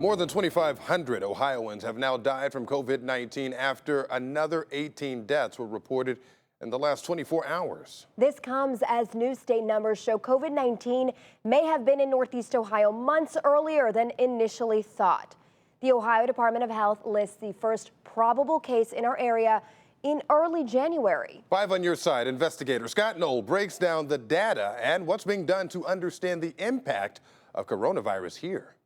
More than 2,500 Ohioans have now died from COVID-19 after another 18 deaths were reported in the last 24 hours. This comes as new state numbers show COVID-19 may have been in Northeast Ohio months earlier than initially thought. The Ohio Department of Health lists the first probable case in our area in early January. 5 on your side, investigator Scott Knoll breaks down the data and what's being done to understand the impact of coronavirus here.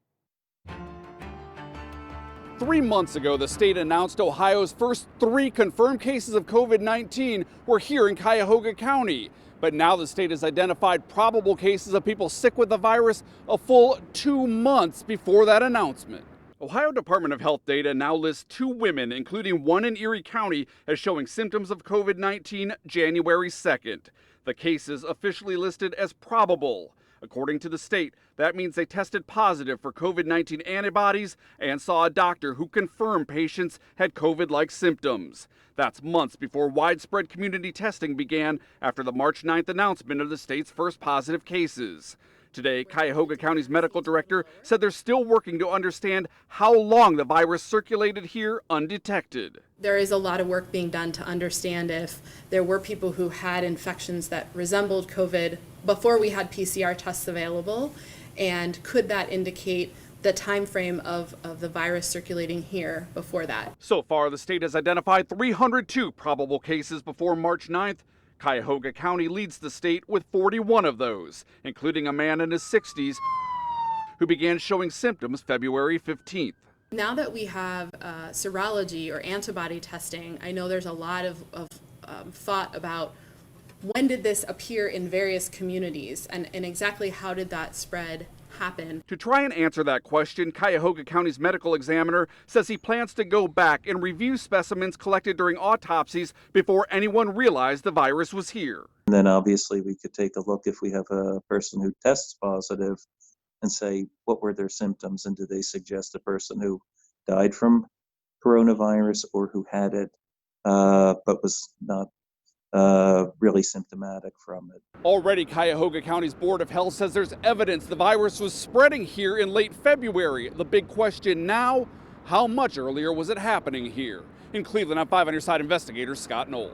3 months ago, the state announced Ohio's first 3 confirmed cases of COVID-19 were here in Cuyahoga County. But now the state has identified probable cases of people sick with the virus a full 2 months before that announcement. Ohio Department of Health data now lists 2 women, including one in Erie County, as showing symptoms of COVID-19 January 2nd. The cases officially listed as probable. According to the state, that means they tested positive for COVID-19 antibodies and saw a doctor who confirmed patients had COVID-like symptoms. That's months before widespread community testing began after the March 9th announcement of the state's first positive cases. Today, Cuyahoga County's medical director said they're still working to understand how long the virus circulated here undetected. There is a lot of work being done to understand if there were people who had infections that resembled COVID before we had PCR tests available, and could that indicate the time frame of the virus circulating here before that. So far, the state has identified 302 probable cases before March 9th. Cuyahoga County leads the state with 41 of those, including a man in his 60s who began showing symptoms February 15th. Now that we have serology or antibody testing, I know there's a lot of thought about when did this appear in various communities and exactly how did that spread happen. To try and answer that question, Cuyahoga County's medical examiner says he plans to go back and review specimens collected during autopsies before anyone realized the virus was here. And then obviously we could take a look if we have a person who tests positive and say, what were their symptoms and do they suggest a person who died from coronavirus or who had it but was not really symptomatic from it. Already, Cuyahoga County's Board of Health says there's evidence the virus was spreading here in late February. The big question now, how much earlier was it happening here? In Cleveland, I'm 5 on your side investigator Scott Knoll.